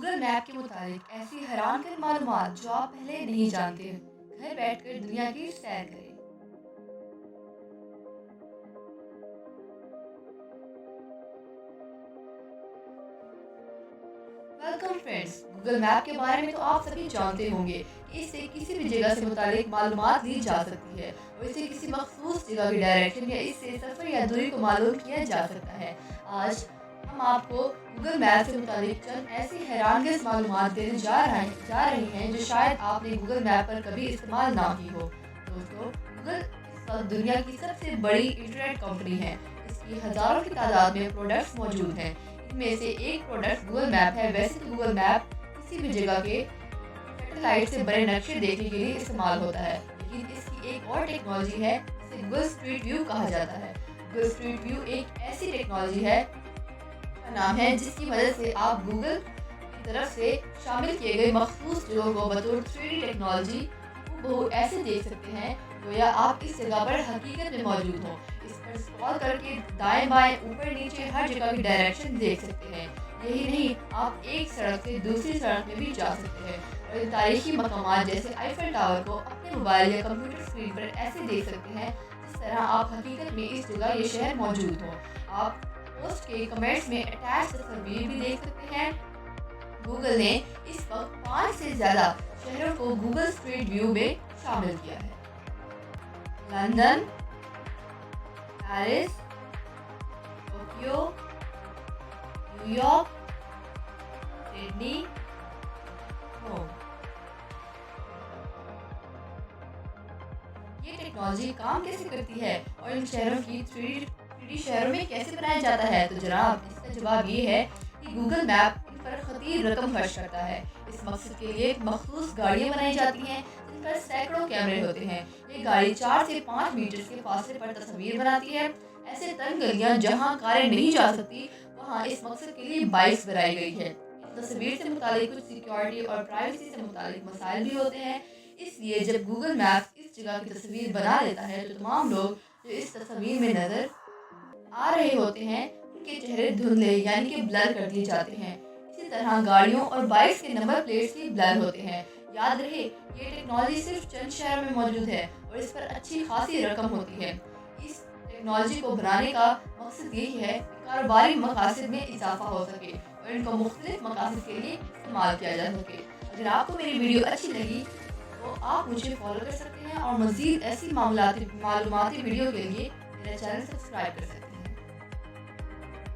Google map के मुताबिक ऐसी हैरान कर मालूमात जो आप पहले नहीं जानते, घर बैठकर दुनिया की सैर करें। वेलकम फ्रेंड्स, गूगल मैप के बारे में तो आप सभी जानते होंगे कि इससे किसी भी जगह से मुतालिक मालूमात ली जा सकती है और इससे किसी मखसूस जगह की डायरेक्शन या इससे सफ़र या दूरी को मालूम किया जा सकता है। आज हम आपको गूगल मैप से मुतालिक चंद ऐसी हैरानगेज मालूमात देने जा रही हैं जो शायद आपने गूगल मैप पर कभी इस्तेमाल ना की हो। दोस्तों, गूगल इस वक्त दुनिया की सबसे बड़ी इंटरनेट कंपनी है। इसकी हज़ारों की तादाद में प्रोडक्ट्स मौजूद हैं। में से एक प्रोडक्ट गूगल मैप है। वैसे तो गूगल मैप किसी भी जगह के सैटेलाइट से बने नक्शे देखने के लिए इस्तेमाल होता है, लेकिन इसकी एक और टेक्नोलॉजी है जिसे गूगल स्ट्रीट व्यू कहा जाता है। गूगल स्ट्रीट व्यू एक ऐसी टेक्नोलॉजी है का नाम है जिसकी मदद से आप गूगल की तरफ से शामिल किए गए मखसूस जगहों को बतौर 3D टेक्नोलॉजी वो ऐसे देख सकते हैं गोया आप इस जगह पर हकीकत में मौजूद हो। इस पर स्क्रॉल करके दाएं बाएं ऊपर नीचे हर जगह की डायरेक्शन देख सकते हैं। यही नहीं, आप एक सड़क से दूसरी सड़क में भी जा सकते हैं और तारीखी मकामात जैसे आईफल टावर को अपने मोबाइल या कंप्यूटर स्क्रीन पर ऐसे देख सकते हैं जिस तरह आप हकीकत में इस जगह ये शहर मौजूद हो। आप पोस्ट के कमेंट्स में अटैच तस्वीर भी देख सकते हैं। गूगल ने इस वक्त 5 से ज़्यादा शहरों को गूगल स्ट्रीट व्यू में शामिल किया है। London, Paris, Tokyo, New York, Sydney, Rome. ये टेक्नोलॉजी काम कैसे करती है और इन शहरों की 3D शहरों में कैसे बनाया जाता है? तो जनाब, इसका जवाब ये है कि गूगल मैप पर खतीर रकम खर्च करता है। इस मकसद के लिए मखसूस गाड़ियाँ बनाई जाती हैं जिन पर सैकड़ों कैमरे होते हैं। ये गाड़ी 4 से 5 मीटर के फासले पर तस्वीर बनाती है। ऐसे तंग गलियाँ जहाँ कारें नहीं जा सकती, वहाँ इस मकसद के लिए बाइक्स बनाई गई है। इस तस्वीर से मुतालिक कुछ सिक्योरिटी और प्राइवेसी से मुतालिक मसाइल भी होते हैं। इसलिए जब गूगल मैप इस जगह की तस्वीर बना देता है तो तमाम लोग जो इस तस्वीर में नज़र आ रहे होते हैं उनके चेहरे धुंधले यानी कि ब्लर कर दिए जाते हैं। इसी तरह गाड़ियों और बाइक्स के नंबर प्लेट्स भी ब्लर होते हैं। याद रहे, ये टेक्नोलॉजी सिर्फ चंद शहरों में मौजूद है और इस पर अच्छी खासी रकम होती है। इस टेक्नोलॉजी को बनाने का मकसद यही है कि कारोबारी मकासद में इजाफा हो सके और इनको मुख्तलिफ मकासद के लिए इस्तेमाल किया जा सके। अगर आपको मेरी वीडियो अच्छी लगी तो आप मुझे फॉलो कर सकते हैं और मज़ीद ऐसी मालूमाती वीडियो के लिए मेरा चैनल सब्सक्राइब कर सकते हैं।